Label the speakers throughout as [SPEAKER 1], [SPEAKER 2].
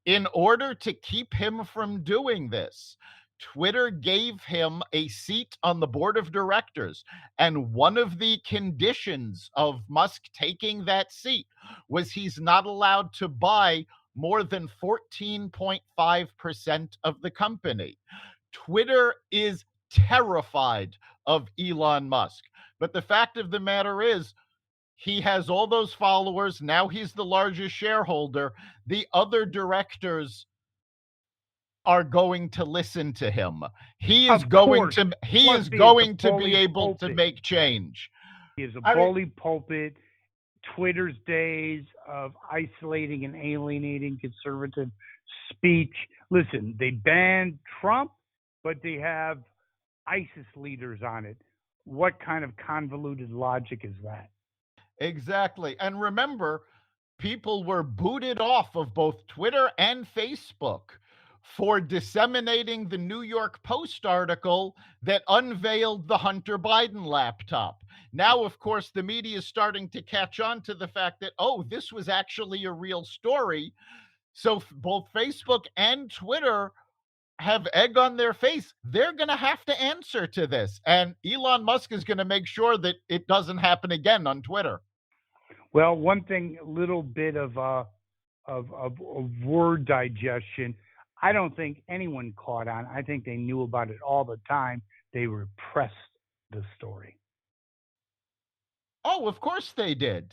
[SPEAKER 1] In order to keep him from doing this, Twitter gave him a seat on the board of directors. And one of the conditions of Musk taking that seat was he's not allowed to buy more than 14.5% of the company. Twitter is terrified of Elon Musk. But the fact of the matter is, he has all those followers. Now he's the largest shareholder. The other directors are going to listen to him. He is
[SPEAKER 2] Of
[SPEAKER 1] going
[SPEAKER 2] course.
[SPEAKER 1] to he
[SPEAKER 2] Plus,
[SPEAKER 1] is
[SPEAKER 2] he is a
[SPEAKER 1] going to be
[SPEAKER 2] bully
[SPEAKER 1] able to
[SPEAKER 2] pulpit.
[SPEAKER 1] make change.
[SPEAKER 2] He is a
[SPEAKER 1] I mean,
[SPEAKER 2] bully pulpit. Twitter's days of isolating and alienating conservative speech. Listen, they banned Trump, but they have ISIS leaders on it. What kind of convoluted logic is that?
[SPEAKER 1] exactly. And remember, people were booted off of both Twitter and Facebook for disseminating the New York Post article that unveiled the Hunter Biden laptop. Now, of course, the media is starting to catch on to the fact that, oh, this was actually a real story. So both Facebook and Twitter have egg on their face. They're going to have to answer to this. And Elon Musk is going to make sure that it doesn't happen again on Twitter.
[SPEAKER 2] Well, one thing, a little bit of word digestion. I don't think anyone caught on. I think they knew about it all the time. They repressed the story.
[SPEAKER 1] Oh, of course they did.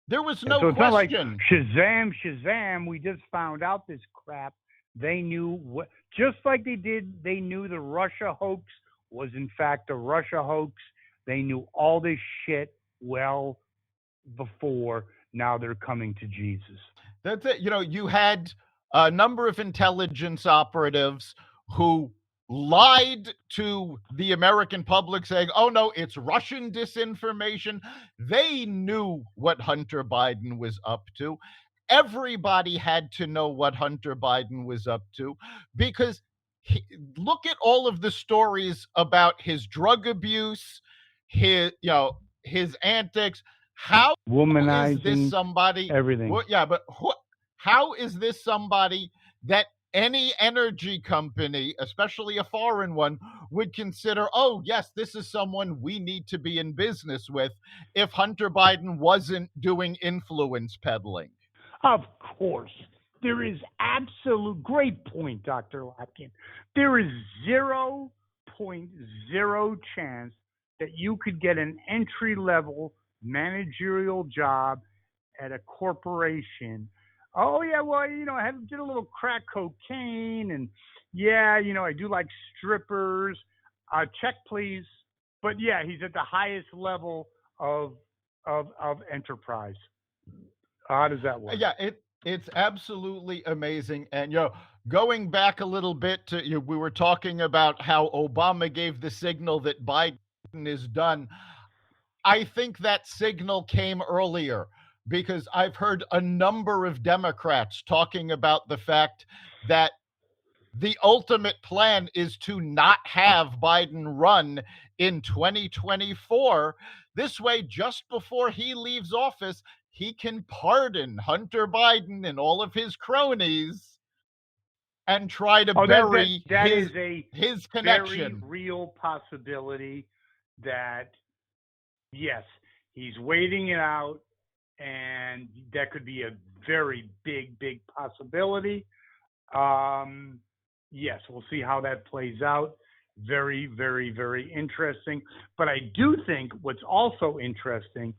[SPEAKER 1] There was
[SPEAKER 2] And
[SPEAKER 1] no
[SPEAKER 2] so it's not like
[SPEAKER 1] question.
[SPEAKER 2] Shazam, we just found out this crap. They knew what, just like they did, they knew the Russia hoax was in fact a Russia hoax. They knew all this shit well before. Now they're coming to Jesus.
[SPEAKER 1] That's it. You know, you had a number of intelligence operatives who lied to the American public saying, oh no, it's Russian disinformation. They knew what Hunter Biden was up to. Everybody had to know what Hunter Biden was up to because look at all of the stories about his drug abuse, his antics. How is this
[SPEAKER 2] Womanizing,
[SPEAKER 1] somebody?
[SPEAKER 2] everything.
[SPEAKER 1] Well, yeah, but how is this somebody that any energy company, especially a foreign one, would consider, oh, yes, this is someone we need to be in business with if Hunter Biden wasn't doing influence peddling?
[SPEAKER 2] Of course. There is absolute, great point, Dr. Lapkin. There is 0.0 chance that you could get an entry level managerial job at a corporation. Oh yeah, well, I did a little crack cocaine, and yeah, I do like strippers. Check please. But yeah, he's at the highest level of enterprise. How does that work?
[SPEAKER 1] Yeah, it's absolutely amazing. And going back a little bit to we were talking about how Obama gave the signal that Biden is done. I think that signal came earlier because I've heard a number of Democrats talking about the fact that the ultimate plan is to not have Biden run in 2024. This way, just before he leaves office, he can pardon Hunter Biden and all of his cronies and try to bury
[SPEAKER 2] that is a
[SPEAKER 1] his
[SPEAKER 2] very
[SPEAKER 1] connection.
[SPEAKER 2] real possibility that, yes, he's waiting it out, and that could be a very big possibility. Yes, we'll see how that plays out. Very, very, very interesting. But I do think what's also interesting,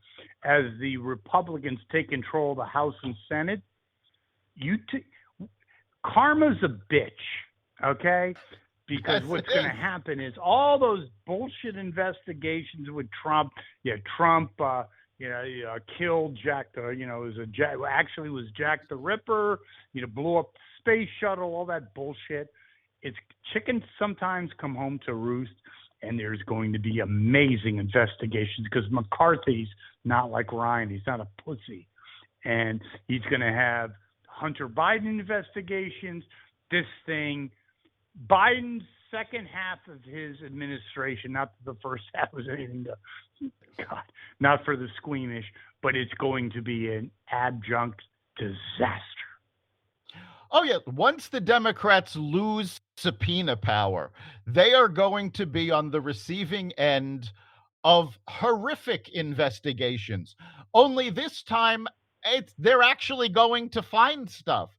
[SPEAKER 2] as the Republicans take control of the House and Senate, karma's a bitch, okay? Because what's going to happen is all those bullshit investigations with Trump. Yeah, Trump, killed Jack the, actually was Jack the Ripper. Blew up the space shuttle. All that bullshit. It's chickens sometimes come home to roost, and there's going to be amazing investigations because McCarthy's not like Ryan. He's not a pussy, and he's going to have Hunter Biden investigations. This thing. Biden's second half of his administration, not that the first half was anything not for the squeamish, but it's going to be an adjunct disaster.
[SPEAKER 1] Oh, yeah. Once the Democrats lose subpoena power, they are going to be on the receiving end of horrific investigations. Only this time, they're actually going to find stuff.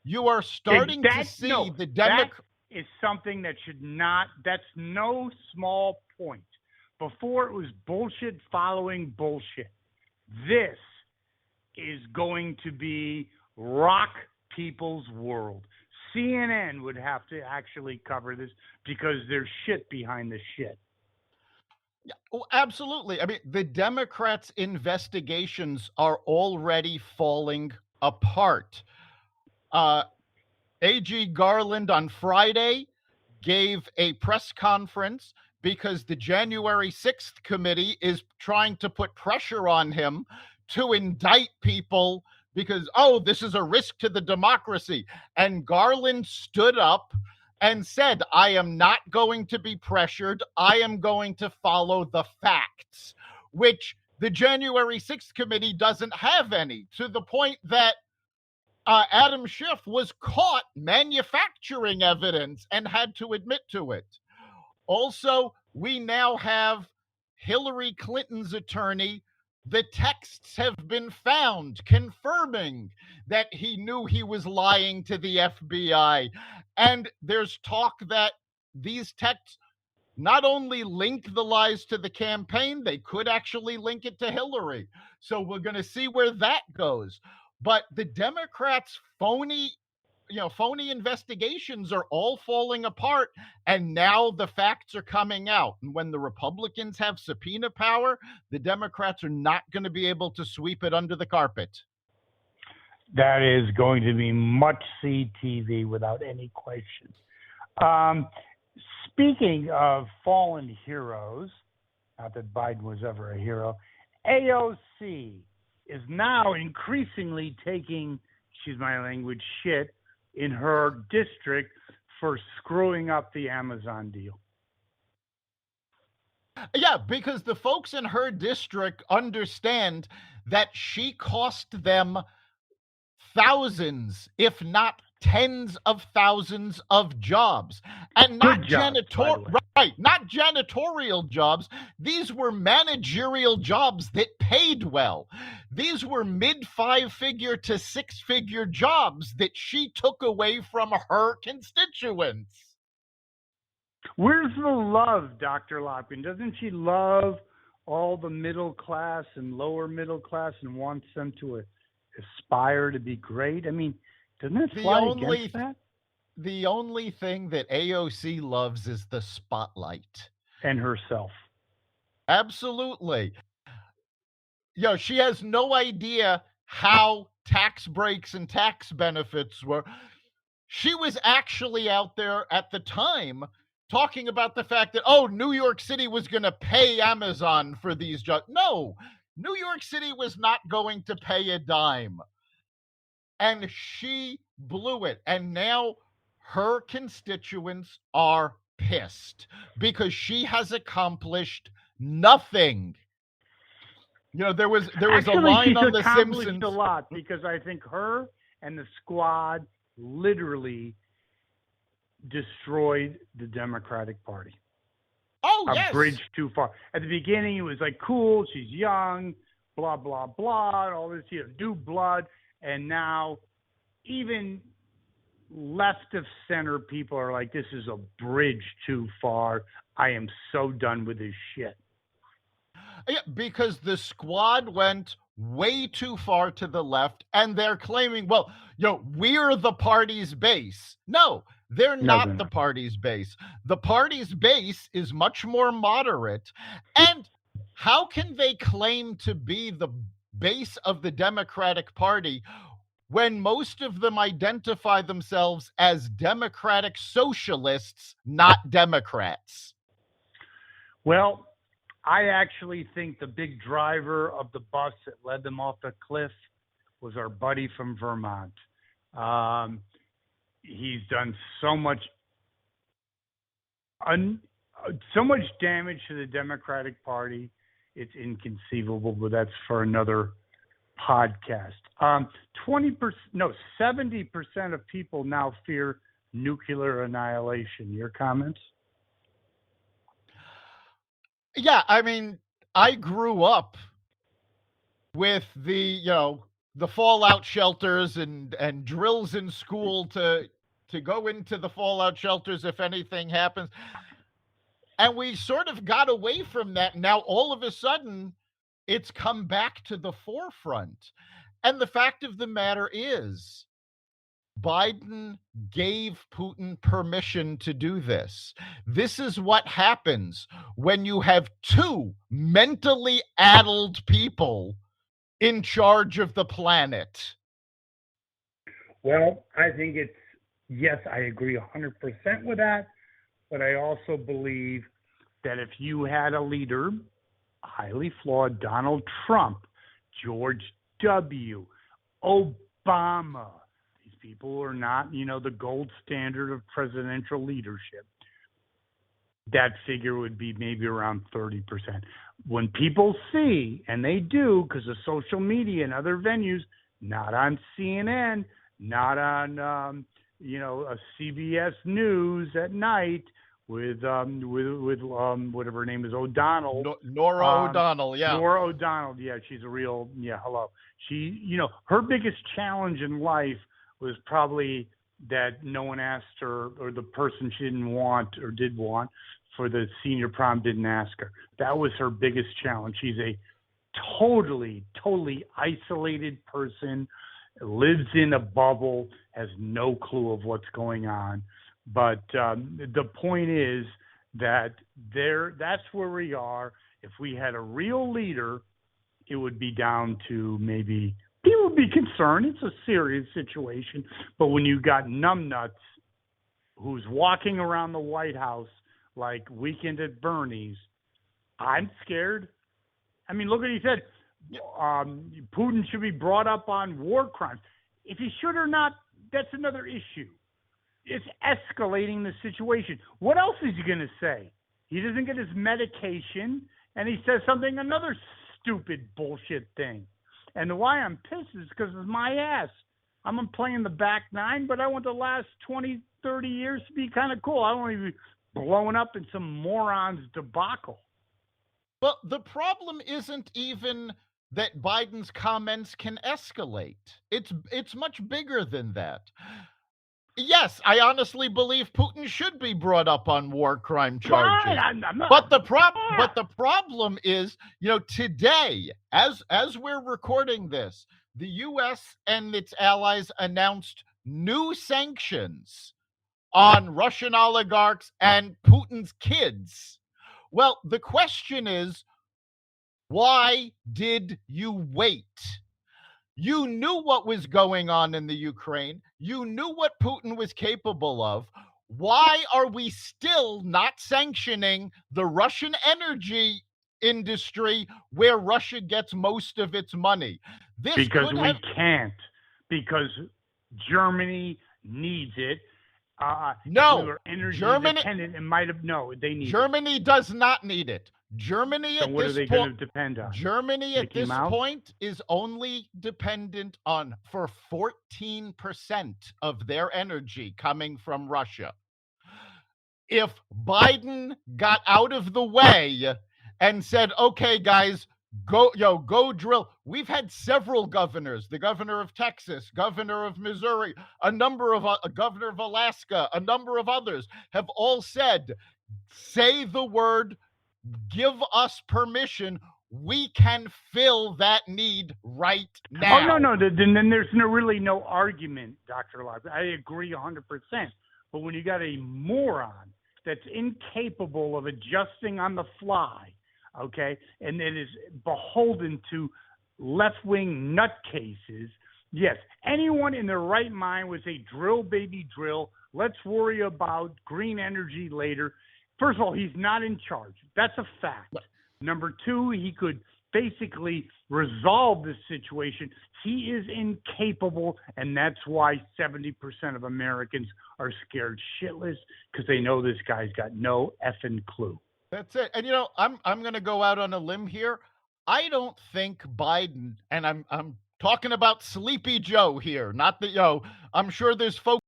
[SPEAKER 1] You are starting to see
[SPEAKER 2] No,
[SPEAKER 1] the
[SPEAKER 2] that
[SPEAKER 1] Democrat.
[SPEAKER 2] is something that should not, that's no small point. Before it was bullshit following bullshit. This is going to be rock people's world. CNN would have to actually cover this because there's shit behind the shit.
[SPEAKER 1] Yeah, oh, absolutely. I mean, the Democrats' investigations are already falling apart. Uh, AG Garland on Friday gave a press conference because the January 6th committee is trying to put pressure on him to indict people because, oh, this is a risk to the democracy. And Garland stood up and said, I am not going to be pressured. I am going to follow the facts, which the January 6th committee doesn't have any, to the point that Adam Schiff was caught manufacturing evidence and had to admit to it. Also, we now have Hillary Clinton's attorney. The texts have been found confirming that he knew he was lying to the FBI. And there's talk that these texts not only link the lies to the campaign, they could actually link it to Hillary. So we're going to see where that goes. But the Democrats' phony investigations are all falling apart, and now the facts are coming out. And when the Republicans have subpoena power, the Democrats are not going to be able to sweep it under the carpet.
[SPEAKER 2] That is going to be much see TV without any question. Speaking of fallen heroes, not that Biden was ever a hero, AOC is now increasingly taking, excuse my language, shit in her district for screwing up the Amazon deal.
[SPEAKER 1] Yeah, because the folks in her district understand that she cost them thousands, if not tens of thousands of jobs. And not
[SPEAKER 2] Good jobs, by the way.
[SPEAKER 1] right, not janitorial jobs. These were managerial jobs that paid well. These were mid 5-figure to 6-figure jobs that she took away from her constituents.
[SPEAKER 2] Where's the love, Dr. Lopkin? Doesn't she love all the middle class and lower middle class and wants them to aspire to be great? I mean, doesn't it fly against that?
[SPEAKER 1] The only thing that AOC loves is the spotlight.
[SPEAKER 2] And herself.
[SPEAKER 1] Absolutely. She has no idea how tax breaks and tax benefits were. She was actually out there at the time talking about the fact that, oh, New York City was going to pay Amazon for these jobs. No, New York City was not going to pay a dime. And she blew it. And now her constituents are pissed because she has accomplished nothing. There was
[SPEAKER 2] Actually,
[SPEAKER 1] a line on The
[SPEAKER 2] she's accomplished
[SPEAKER 1] Simpsons.
[SPEAKER 2] a lot because I think her and the squad literally destroyed the Democratic Party.
[SPEAKER 1] Oh,
[SPEAKER 2] a bridge too far. At the beginning, it was like, cool, she's young, blah, blah, blah, all this, new blood. And now even left of center people are like, this is a bridge too far. I am so done with this shit.
[SPEAKER 1] Yeah, because the squad went way too far to the left, and they're claiming, well, we're the party's base. No, they're not the party's base. The party's base is much more moderate. And how can they claim to be the base of the Democratic Party when most of them identify themselves as democratic socialists, not Democrats?
[SPEAKER 2] Well, I actually think the big driver of the bus that led them off the cliff was our buddy from Vermont. He's done so much damage to the Democratic Party. It's inconceivable, but that's for another podcast. 20%, no, 70% of people now fear nuclear annihilation. Your comments?
[SPEAKER 1] Yeah, I mean, I grew up with the fallout shelters and drills in school to go into the fallout shelters if anything happens. And we sort of got away from that. Now all of a sudden it's come back to the forefront. And the fact of the matter is, Biden gave Putin permission to do this. This is what happens when you have two mentally addled people in charge of the planet.
[SPEAKER 2] Well, I think it's, yes, I agree 100% with that. But I also believe that if you had a leader, highly flawed, Donald Trump, George W., Obama, these people are not, the gold standard of presidential leadership. That figure would be maybe around 30%. When people see, and they do because of social media and other venues, not on CNN, not on, a CBS News at night, with whatever her name is, O'Donnell.
[SPEAKER 1] Nora O'Donnell, yeah.
[SPEAKER 2] Nora O'Donnell, yeah, she's a real, hello. She, her biggest challenge in life was probably that no one asked her, or the person she didn't want or did want for the senior prom didn't ask her. That was her biggest challenge. She's a totally isolated person, lives in a bubble, has no clue of what's going on. But the point is that that's where we are. If we had a real leader, it would be down to maybe people would be concerned. It's a serious situation. But when you got numbnuts who's walking around the White House like Weekend at Bernie's, I'm scared. I mean, look what he said. Putin should be brought up on war crimes. If he should or not, that's another issue. It's escalating the situation. What else is he going to say? He doesn't get his medication, and he says another stupid bullshit thing. And why I'm pissed is because of my ass. I'm playing the back nine, but I want the last 20, 30 years to be kind of cool. I don't want to be blowing up in some moron's debacle.
[SPEAKER 1] Well, the problem isn't even that Biden's comments can escalate. It's much bigger than that. Yes, I honestly believe Putin should be brought up on war crime charges.
[SPEAKER 2] Fine, I'm not,
[SPEAKER 1] But the problem is, today, as we're recording this, the US and its allies announced new sanctions on Russian oligarchs and Putin's kids. Well, the question is, why did you wait? You knew what was going on in the Ukraine. You knew what Putin was capable of. Why are we still not sanctioning the Russian energy industry where Russia gets most of its money?
[SPEAKER 2] Because we can't. Because Germany needs it.
[SPEAKER 1] No,
[SPEAKER 2] if we were energy
[SPEAKER 1] Germany
[SPEAKER 2] dependent, it might have. No, they need
[SPEAKER 1] Germany
[SPEAKER 2] it.
[SPEAKER 1] does not need it. Germany
[SPEAKER 2] So
[SPEAKER 1] at
[SPEAKER 2] what
[SPEAKER 1] this
[SPEAKER 2] are they
[SPEAKER 1] point,
[SPEAKER 2] going to depend on?
[SPEAKER 1] Germany at
[SPEAKER 2] Mickey
[SPEAKER 1] this
[SPEAKER 2] Mouse?
[SPEAKER 1] point is only dependent on for 14% of their energy coming from Russia. If Biden got out of the way and said, "Okay, guys, go drill." We've had several governors, the governor of Texas, governor of Missouri, a number of governor of Alaska, a number of others have all said, say the word, give us permission. We can fill that need right now.
[SPEAKER 2] Oh, no. Then there's really no argument, Dr. Locke. I agree 100%. But when you got a moron that's incapable of adjusting on the fly, okay, and it is beholden to left-wing nutcases, yes, anyone in their right mind would say, drill, baby, drill. Let's worry about green energy later. First of all, he's not in charge. That's a fact. Number two, he could basically resolve this situation. He is incapable, and that's why 70% of Americans are scared shitless because they know this guy's got no effing clue.
[SPEAKER 1] That's it. And I'm going to go out on a limb here. I don't think Biden, and I'm talking about Sleepy Joe here. Not that, I'm sure there's folks